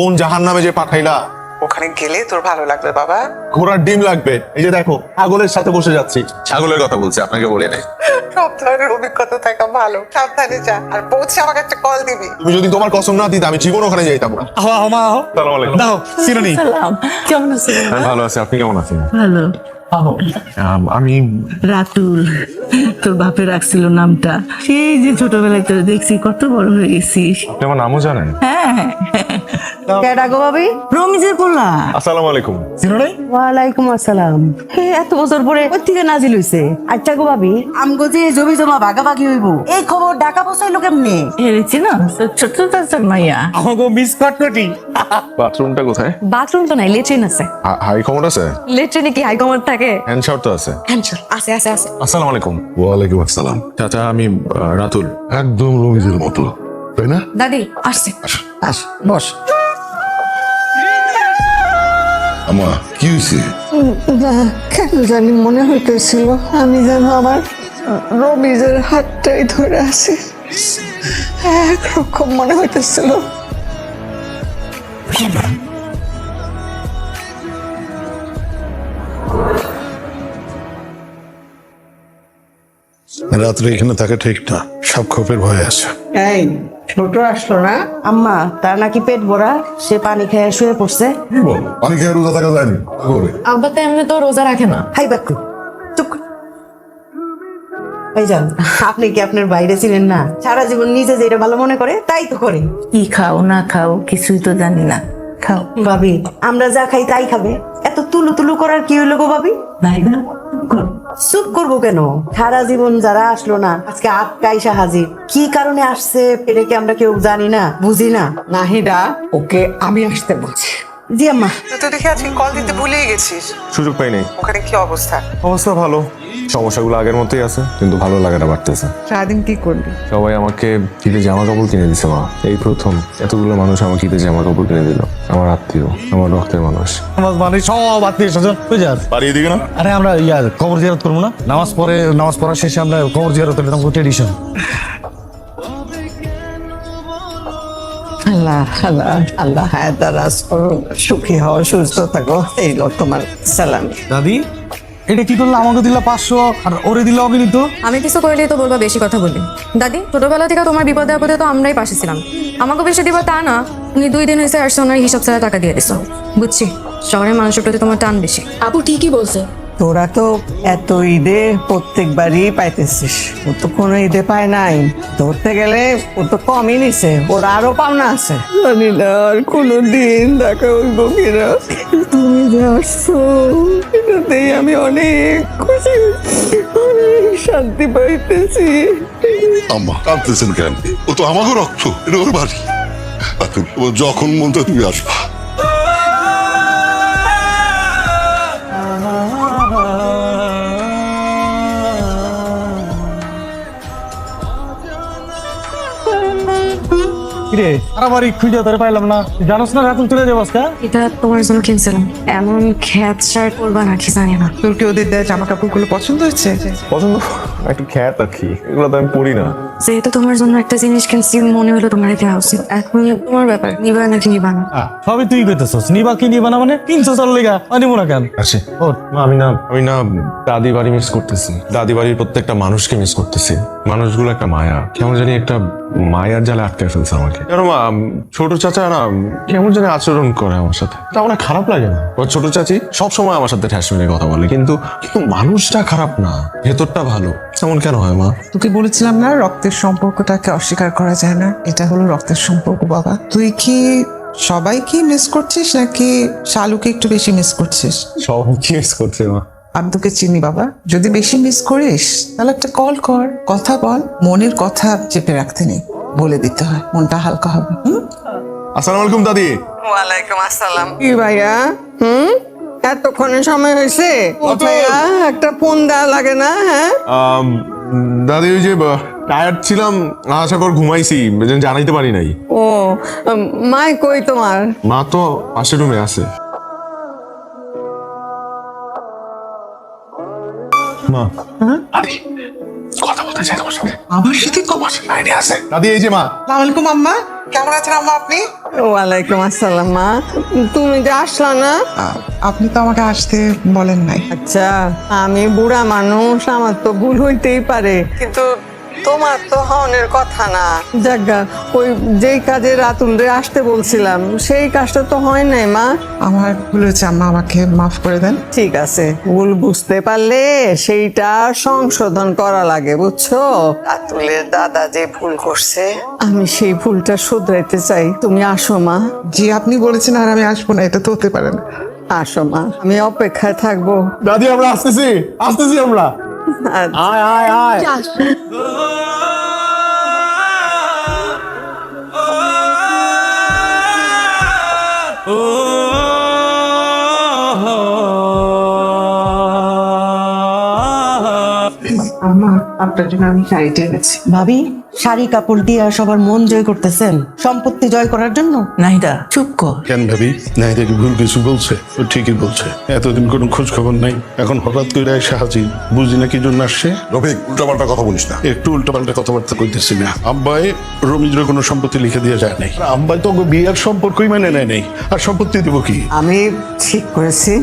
কোন জাহান্নামে যে পাঠাইলা। ওখানে গেলে তোর ভালো লাগবে বাবা। ঘোড়ার ডিম লাগবে। এই যে দেখো ছাগলের সাথে বসে যাচ্ছি। ছাগলের কথা বলছি, আপনাকে বলে নাই। সব ধরনের অভিজ্ঞতা থাকা ভালো, সাবধানে যা, আর পৌঁছে আমাকে একটা কল দিবি। তুমি যদি তোমার কসম না দিতে আমি জীবন ওখানে যাইতাম না। আসসালামু আলাইকুম। দাও সিরনি। সালাম, কেমন আছেন? আমি ভালো আছি, আপনি কেমন আছেন? ভালো। আমি রাতুল, তোর বাপে রাখছিল নামটা। সেই যে ছোটবেলায় তোর দেখছি, কত বড় হয়ে গেছিস। আপনি আমার নামও জানেন? হ্যাঁ, কেডা গো ভাবি? রমিজের পোলা। আসসালামু আলাইকুম। সিরনি ওয়ালাইকুম আসসালাম। হে, এত বছর পরে ওই থেকে নাজিল হইছে। আচ্ছা গো ভাবি, আমগো যে জমি জমা ভাগাভাগি হইব, এই খবর ঢাকা পৌঁছাইলো কেমনে? হেরেছি না, ছোট চাচার মাইয়া। আমাকে মিস কাটনটি। বাথরুমটা কোথায়? বাথরুম তো নাই, লেট্রিন আছে। হাই কমোড আছে? লেট্রিনে কি হাই কমান্ড থাকে? হ্যান্ড শাওয়ার তো আছে। আছে আছে আছে। আসসালামু আলাইকুম। ওয়ালাইকুম আসসালাম। চাচা আমি রাতুল। একদম রমিজের মতো, তাই না? দাদি আসছে। আস, বস। আমা কি হয়েছে? কেন জানি মনে হইতেছিল আমি যেন আমার রমিজের হাতটাই ধরে আছি, একরকম মনে হইতেছিল। রাত্রে এখানে থাকা ঠিক না, সব খোপের ভয় আছে। এই ছোট আসলো না আম্মা, তার নাকি পেট ভরা, সে পানি খেয়ে শুয়ে পড়ছে। পানি খেয়ে রোজা থাকা যায়নি করে। আব্বা তো এমনি তো রোজা রাখে না। হাই বাক্কু, চুপ কর। ভাইজান, আপনি কি আপনার বাইরে ছিলেন না? সারা জীবন নিজে যেটা ভালো মনে করে তাই তো করে। কি খাও না খাও কিছুই তো জানি না। খাও ভাবি, আমরা যা খাই তাই খাবে, এত তুলু তুলু করার কি হইলো গো ভাবি? ভাই না, চুপ করবো কেন? সারা জীবন যারা আসলো না, আজকে আটকাইসা হাজির। কি কারণে আসছে এটা কি আমরা কেউ জানি না, বুঝি না? নাহিদা, ওকে আমি আসতে বলছি। জি আম্মা। তুই তো দেখি আজকে কল দিতে ভুলেই গেছিস। সুযোগ পাই নাই। ওখানে কি অবস্থা? অবস্থা ভালো, সমস্যাগুলো আগের মতোই আছে, কিন্তু ভালো লাগাটা বাড়তেছে। সারাদিন কি করলি? সবাই আমাকে ঈদে জামা কাপড় কিনে দিছে মা। এই প্রথম এতগুলো মানুষ আমাকে ঈদে জামা কাপড় কিনে দিল। আমার আত্মীয়, আমার রক্তের মানুষ। আমার মানে সব আত্মীয় স্বজন বুঝে যাস। বাড়ি এদিকে না? আরে আমরা কবর জিয়ারত করবো না? নামাজ পড়ার শেষে আমরা কবর জিয়ারত করলে আমাকে ট্রেডিশন। আল্লাহ আল্লাহ আল্লাহ হায়াতারাজ করো, সুখী হও, সুস্থ থাকো। এই লো তোমার সালাম। দাদি, এটা কি করলো? আমাকে দিলা 500 আর ওরে দিলা অগণিত। আমি কিছু করলেই তো বলবা বেশি কথা বলি। দাদি, ছোটবেলা থেকে তোমার বিপদে আপদে তো আমরাই পাশে ছিলাম। আমাকে বেশি দিবা তা না, তুমি 2 দিন হয়েছে আসছো, ওনার হিসাব ছাড়া টাকা দিয়ে দিছো। বুঝছি, শহরের মানুষের প্রতি তোমার টান বেশি। আপু ঠিকই বলছে। তোরা তো এত ঈদে প্রত্যেকবারই পাইতেছিস, ও তো কোনো ঈদে পায় নাই। ধরতে গেলে ও তো কমই নিছে, ওর আরো পাওনা আছে। জানি না আর কোনো দিন দেখা হইব কিনা। তুমি যে আসছো এটাতেই আমি অনেক খুশি, অনেক শান্তি পাইতেছি। আম্মা কাঁদতেছেন কেন? ও তো আমাকে রক্ত, এটা ওর বাড়ি। রাতুল, ও যখন মন চায় তুমি আসবা। কিরে আরাবারি খুঁজে তোরে পাইলাম না। জানোস না রাতুল চলে যাবো আজকে? এটা তোমার জন্য কিনছিলাম। এমন খ্যাত শার্ট পরবা নাকি জানি না। তোর কি ওদের দেয় জামা কাপড়গুলো পছন্দ হয়েছে? পছন্দ একটু খ্যাত আর কি, এগুলো তো আমি পড়ি না। যেহেতু তোমার জন্য একটা জিনিস কিনছি, মনে হলো তোমার দেওয়া উচিত। এখন তোমার ব্যাপার, নিবা নাকি নিবা না। সবই তুই কইতেছস, নিবা কি নিবা না মানে 300 চল লেগা আনিব না কেন? আচ্ছা ও আমি না দাদি বাড়ি মিস করতেছি। দাদি বাড়ির প্রত্যেকটা মানুষকে মিস করতেছি। মানুষগুলো একটা মায়া, কেমন জানি একটা মায়ার জালে আটকে ফেলছে আমাকে। কেন মা, ছোট চাচা না কেমন জানি আচরণ করে আমার সাথে, তা আমার খারাপ লাগে না। ওর ছোট চাচি সবসময় আমার সাথে ঠ্যাস মেরে কথা বলে, কিন্তু মানুষটা খারাপ না, ভেতরটা ভালো। এমন কেন হয় মা? তোকে বলেছিলাম না, রক্তের সম্পর্কটাকে অস্বীকার করা যায় না। এটা হলো রক্তের সম্পর্ক বাবা। তুই কি সবাইকে মিস করছিস নাকি শালুকে একটু বেশি মিস করছিস? সব কি মিস করছে মা? আমি তোকে চিনি বাবা, যদি বেশি মিস করিস তাহলে একটা কল কর, কথা বল। মনের কথা চেপে রাখতে নেই, বলে দিতে হয়, মনটা হালকা হবে। আসসালামু আলাইকুম দাদি। ওয়ালাইকুম আসসালাম। কি ভাইয়া, এতক্ষণে সময় হয়েছে? ভাইয়া একটা ফোন দেওয়া লাগে না? হ্যাঁ দাদি ওই যে টায়ার্ড ছিলাম, আশা কর ঘুমাইছি, জানাইতে পারি নাই। ও, মাই কই তোমার? মা তো পাশের রুমে আছে। মা, আরে কথা বলতে চলে যায় তোমার সাথে। আমার সাথে কমাস বাইরে আছে দাদি, এই যে মা। আলাইকুম আম্মা, কেমন আছেন আম্মা আপনি? ওয়ালাইকুম আসসালাম মা, তুমি যে আসলা না? আপনি তো আমাকে আসতে বলেন নাই। আচ্ছা, আমি বুড়া মানুষ, আমার তো ভুল হইতেই পারে, কিন্তু তোমার তো হনের কথা না। জাগা, ওই যেই কাজে রাতুলরে আসতে বলছিলাম সেই কাজটা তো হয় নাই মা। আমার ভুল হয়েছে আম্মা, আমাকে মাফ করে দেন। ঠিক আছে, ভুল বুঝতে পারলে সেইটা সংশোধন করা লাগে, বুঝছো? রাতুলের দাদা যে ভুল করছে, আমি সেই ভুলটা শুধরাইতে চাই। তুমি আসো মা। জি, আপনি বলেছেন আর আমি আসবো না, এটা তো হতে পারে না। আসো মা, আমি অপেক্ষায় থাকবো। দাদি আমরা আসতেছি আমরা। আচ্ছা। আয় আয় আয়। আম্মা, আপনার জন্য আমি শাড়িটা এনেছি। ভাবি, শাড়ি কাপড় দিয়ে সবার মন জয় করতেছেন সম্পত্তি জয় করার জন্য? নাহিদা চুপ কর। কেন ভাবি, নাহিদা কি ভুল কিছু বলছে? ও ঠিকই বলছে, এতদিন কোনো খোঁজ খবর নাই, এখন হঠাৎ করে এসে হাজির, বুঝি না কি জন্য আসছে। রফিক, উল্টাপাল্টা কথা বলিস না। একটু উল্টোপাল্টা কথাবার্তা কইতেছি না। আব্বাই রমিজের কোনো সম্পত্তি লিখে দিয়ে যায় নাই, আব্বাই তো বিয়ের সম্পর্কই মানে নেয় নাই, আর সম্পত্তি দিব কি? আমি ঠিক করেছি,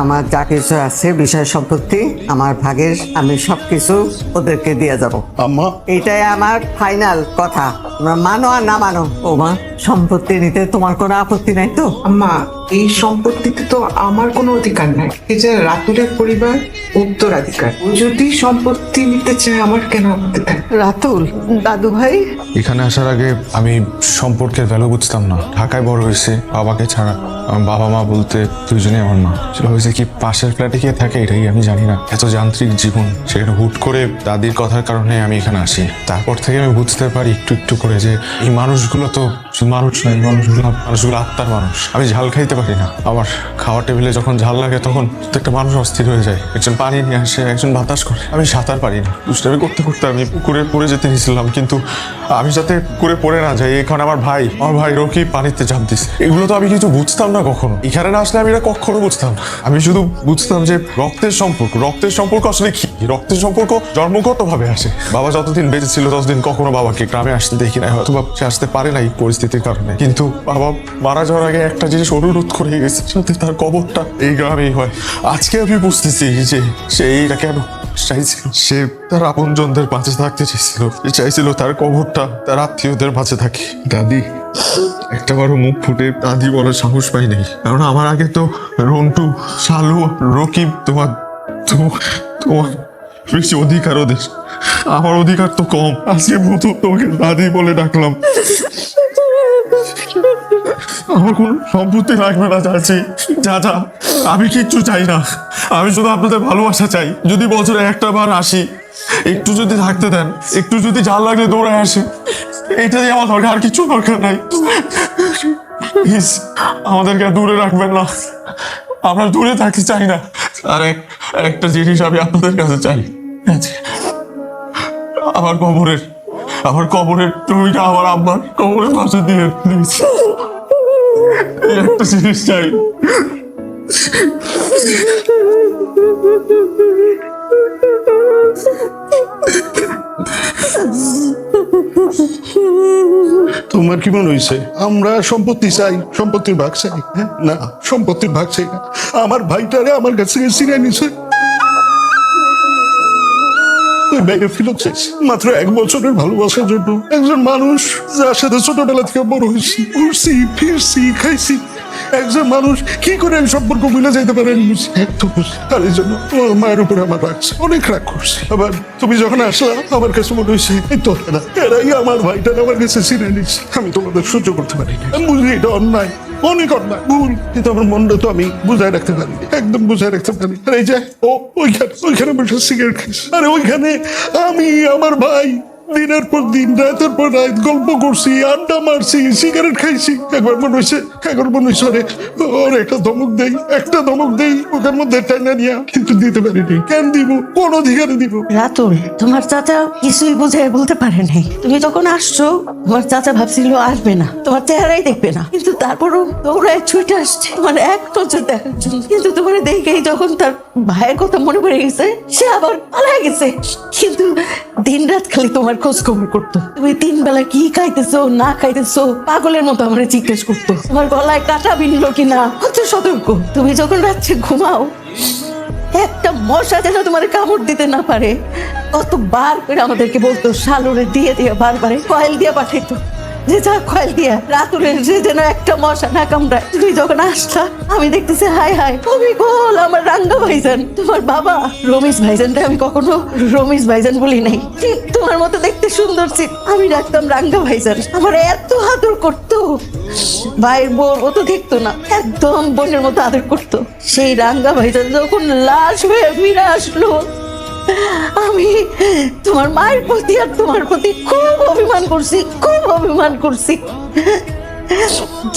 আমার যা কিছু আছে বিষয় সম্পত্তি আমার ভাগের, আমি সবকিছু ওদেরকে দিয়ে যাব। আম্মা, এটাই আমার ফাইনাল কথা, তোমরা মানো আর না মানো। ও মা, সম্পত্তি নিতে তোমার কোনো আপত্তি নাই তো? আম্মা, এই সম্পত্তিতে তো আমার কোনো অধিকার নাই, এই যে রাতুলের পরিবার উত্তরাধিকার। ও যদি সম্পত্তি নিতে চায় আমার কেন আপত্তি থাকে? রাতুল, দাদু ভাই, এখানে আসার আগে আমি সম্পর্কের ভ্যালু বুঝতাম না। ঢাকায় বড় হয়েছে বাবাকে ছাড়া, আমার বাবা মা বলতে দুজনেই আমার মা। সেটা হয়েছে কি পাশের ফ্ল্যাটে কে থাকে এটাই আমি জানি না। এত যান্ত্রিক জীবন, সেখানে হুট করে দাদির কথার কারণে আমি এখানে আসি। তারপর থেকে আমি বুঝতে পারি একটু একটু করে যে এই মানুষগুলো তো শুধু মানুষ নয়, মানুষগুলো আত্মার মানুষ। আমি ঝাল খাইতে পারি না, আমার খাওয়ার টেবিলে যখন ঝাল লাগে তখন প্রত্যেকটা মানুষ অস্থির হয়ে যায়। একজন পানি নিয়ে আসে, একজন বাতাস করে। আমি সাঁতার পারি না, দুষ্টামি করতে করতে আমি পুকুরে পড়ে যেতে নিয়েছিলাম, কিন্তু আমি যাতে পুকুরে পড়ে না যাই এখন আমার ভাই রকি পানিতে ঝাঁপ দিছে। এগুলো তো আমি কিছু বুঝতাম না কখনো। এখানে না আসলে আমি এটা কখনো বুঝতাম না। আমি শুধু বুঝতাম যে রক্তের সম্পর্ক আসলে কি। রক্তের সম্পর্ক জন্মগত ভাবে আসে। বাবা যতদিন বেঁচে ছিল ততদিন কখনো বাবাকে গ্রামে আসতে দেখি নাই, হয়তো সে আসতে পারে নাই পরিস্থিতির কারণে। কিন্তু বাবা মারা যাওয়ার আগে একটা জিনিস অনুরোধ করে গেছে, সাথে তার কবরটা এই গ্রামেই হয়। আজকে আমি বুঝতেছি যে সে এইটা কেন চাইছিল। সে তার আপনজনদের মাঝে থাকতে চেয়েছিল, চাইছিল তার কবরটা তার আত্মীয়দের মাঝে থাকে। দাদি একটাবারও মুখ ফুটে দাদি বলার সাহস পাই নাই, কারণ আমার আগে তো রন্টু, শালু, রকিব তোমার বেশি অধিকার ওদের। আমার অধিকার তো কম। আজকে প্রথম তোমাকে দাদি বলে ডাকলাম। আমার কোনো সম্পত্তি লাগবে না চাচি, চাচা আমি কিচ্ছু চাই না। আমি শুধু আপনাদের ভালোবাসা চাই। যদি বছরে একটা বার আসি, একটু যদি থাকতে দেন, একটু যদি ঝাল লাগলে দৌড়ে আসে, এটাই আমার দরকার, আর কিছু দরকার নাই। প্লিজ আমাদেরকে আর দূরে রাখবেন না, আমরা দূরে থাকতে চাই না। আর একটা জিনিস আমি আপনাদের কাছে চাই, আমার কবরের জমিটা আমার আব্বার কবরের পাশে দিয়ে প্লিজ, একটা জিনিস চাই। তোমার কি মনে হয়েছে আমরা সম্পত্তি চাই, সম্পত্তির ভাগ চাই? হ্যাঁ, না, সম্পত্তির ভাগ চাই না। আমার ভাইটারে আমার কাছ থেকে ছিনিয়ে নিছে, মেরে ফেরত চাইছে মাত্র 1 বছরের ভালোবাসার জন্য। একজন মানুষ যার সাথে ছোটবেলা থেকে বড় হয়েছি, ঘুরছি ফিরছি খাইছি, একজন মানুষ কি করে এই সম্পর্ক মিলে যাইতে পারে একদম। আর এই জন্য তোমার মায়ের উপরে আমার রাখছে, অনেক রাগ করছি। আবার তুমি যখন আসলা আমার কাছে মনে হয়েছে এই তো এরাই আমার ভাইটা আমার কাছে ছিনে নিচ্ছে। আমি তোমাদের সহ্য করতে পারি, আমি বুঝি এটা অন্যায়, অনেক অন্যায়, ভুল, কিন্তু আমার মনটা তো আমি বুঝায় রাখতে পারি, একদম বুঝায় রাখতে পারি। আর এই যে ওইখানে বসে সিগারেট খাইছে, আরে ওইখানে আমি, আমার ভাই, দিনের পর দিন রাতের পর রাত গল্প করছি, আড্ডা মারছি, সিগারেট খাইছি। একবার মনে হয়েছে ওর একটা ধমক দেই ওদের মধ্যে টাইনা নিয়া, কিন্তু দিতে পারিনি। কেন দিব? কোন অধিকারে দিব? রাতুল, তোমার চাচা কিছুই বুঝে বলতে পারে নাই। তুমি যখন আসছো তোমার চাচা ভাবছিল আসবে না, তোমার চেহারাই দেখবে না, কিন্তু তারপরও দৌড়ায় ছুটে আসছে তোমার এক নজর দেখার জন্য। কিন্তু তোমার দেখেই যখন তার ভাইয়ের কথা মনে পড়ে গেছে, সে আবার পালায় গেছে। কিন্তু দিন রাত খালি তোমার খোঁজ খবর করতো। তুমি 3 বেলা কি খাইতেছো না খাইতেছো পাগলের মতো আমার জিজ্ঞেস করতো। তোমার গলায় কাটা বিনলো কিনা কত সতর্ক। তুমি যখন রাত্রে ঘুমাও একটা মশা যেন তোমার কামড় দিতে না পারে কতবার করে আমাদেরকে বলতো। শালুরে দিয়ে বারবারে কয়েল দিয়ে পাঠাইতো, যে যা কয়েল দিয়া রাতুরের যে যেন একটা মশা না কামড়ায়। তুমি যখন আসলা আমি দেখতেছি হাই হাই তুমি গোল আমার রাঙ্গা ভাইজান। তোমার বাবা রমেশ ভাইজানটা আমি কখনো রমেশ ভাইজান বলি নাই। ঠিক তোমার মতো দেখতে সুন্দর ছিল, আমি ডাকতাম রাঙ্গা ভাইজান। আমার এত আদর করতো, ভাইয়ের বোন ও তো দেখতো না, একদম বোনের মতো আদর করতো। সেই রাঙ্গা ভাইজান যখন লাশ হয়ে ফিরে আসলো, আমি তোমার মায়ের প্রতি আর তোমার প্রতি খুব অভিমান করছি।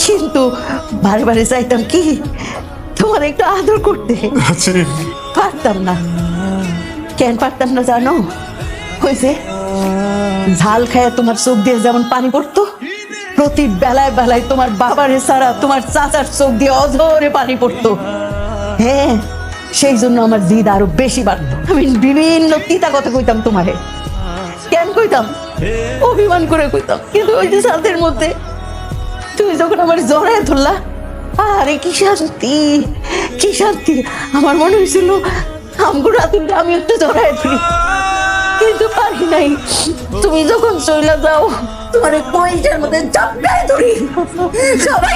কিন্তু বারে চাইতাম কি তোমার একটু আদর করতে, পারতাম না। কেন পারতাম না জানো? হয়েছে ঝাল খায় তোমার চোখ দিয়ে যেমন পানি পড়তো, প্রতি বেলায় তোমার বাবারে ছাড়া তোমার চাচার চোখ দিয়ে অঝরে পানি পড়তো। হ্যাঁ, সেই জন্য আমার জিদ আরো বেশি বাড়তো। আমি বিভিন্ন তিতা কথা কইতাম তোমারে। কেন কইতাম? অভিমান করে কইতাম। কিন্তু ওই যে সাথের মধ্যে তুমি যখন আমার জড়ায় ধরলা, আরে কি শান্তি। আমার মনে হয়েছিল আমগো রাতুলটা আমি একটু জড়ায় ধরি, কিন্তু পারি নাই। তুমি যখন চলে যাও তোমার কয়েকটার মধ্যে চাপড়ায় ধরি। সবাই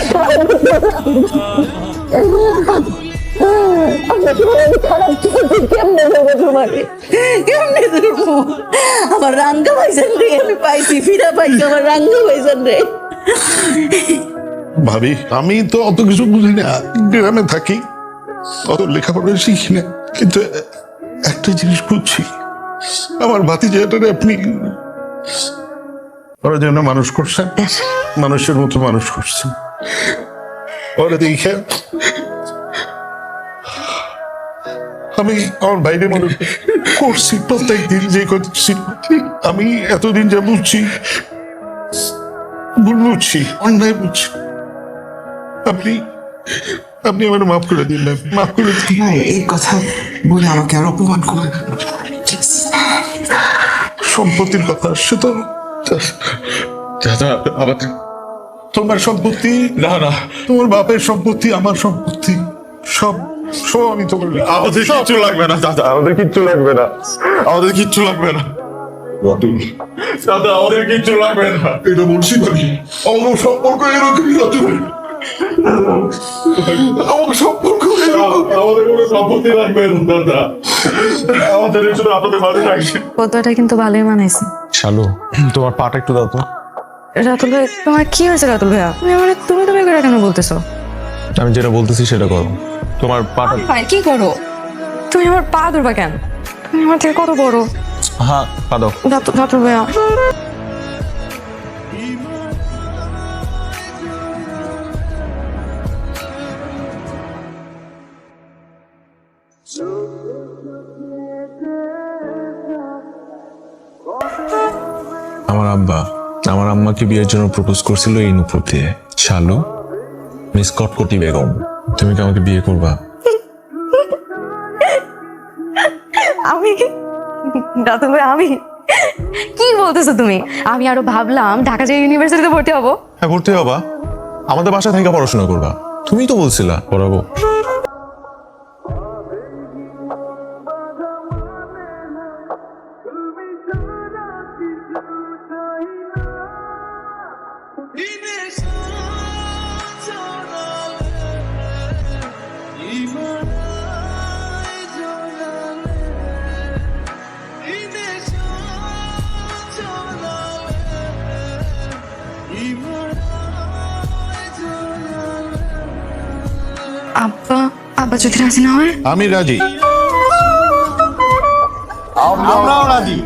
আমার রাঙ্গা ভাইজান রে আমি পাইছি, ফিরা পাইছি আমার রাঙ্গা ভাইজান রে। ভাবি, আমি তো অত কিছু বুঝি না, গ্রামে থাকি, অত লেখাপড়া শিখি না, কিন্তু একটা জিনিস বুঝছি, আমার ভাতিজাটারে আপনি ওরা যেন মানুষ করছেন, মানুষের মতো মানুষ করছেন। ওরা দেখে আমি আমার বাইরে মানুষ করছি প্রত্যেক দিন যে করছি। আমি এতদিন যা বুঝছি, ভুল বুঝছি, অন্যায় বুঝছি। আপনি আমার মাফ করে দিন, মাফ করে দিন। এই কথা বলে আমাকে আর অপমান করবে না। সম্পত্তির কথা আসছে তো, তোমার সম্পত্তি না, তোমার বাপের সম্পত্তি, আমার সম্পত্তি, সব আমি তোমার। আমাদের কিচ্ছু লাগবে না দাদা, আমাদের কিচ্ছু লাগবে না। আমাদের কিচ্ছু লাগবে না দাদা, আমাদের কিচ্ছু লাগবে না। এটা বলছি নাকি আমার সম্পর্ক এরকমই রাতুল, আমার সম্পর্ক আমাদের কোনো সম্পত্তি লাগবে না দাদা, আমাদের শুধু আপনাদের ভালো লাগছে। পদ্মাটা কিন্তু ভালোই মানাইছে। শালু, তোমার পাটা একটু দাও তো। রাতুল ভাই, তোমার কি হয়েছে? রাতুল ভাইয়া, তুমি আমার তুমি করে কেন বলতেছো? আমি যেটা বলতেছি সেটা করো। তোমার পাটা। ভাই কি করো তুমি? আমার পা ধরবা কেন? তুমি আমার থেকে কত বড়। হ্যাঁ, পা দাও। রাতুল ভাইয়া, আমার আম্মাকে বিয়ের জন্য প্রপোজ করছিল এই নুপুর দিয়ে। শালু, মিস কটকটি বেগম, তুমি কি আমাকে বিয়ে করবা? আমি রাতুল ভাই, আমি কি বলতেছো তুমি? আমি আরো ভাবলাম ঢাকা যে ইউনিভার্সিটিতে ভর্তি হবো। হ্যাঁ, ভর্তি হবা। আমাদের বাসা থেকে পড়াশোনা করবা। তুমি তো বলছিলা পড়াবো। আব্বা যদি রাজি না হয়? আমি রাজি, আমরাও রাজি।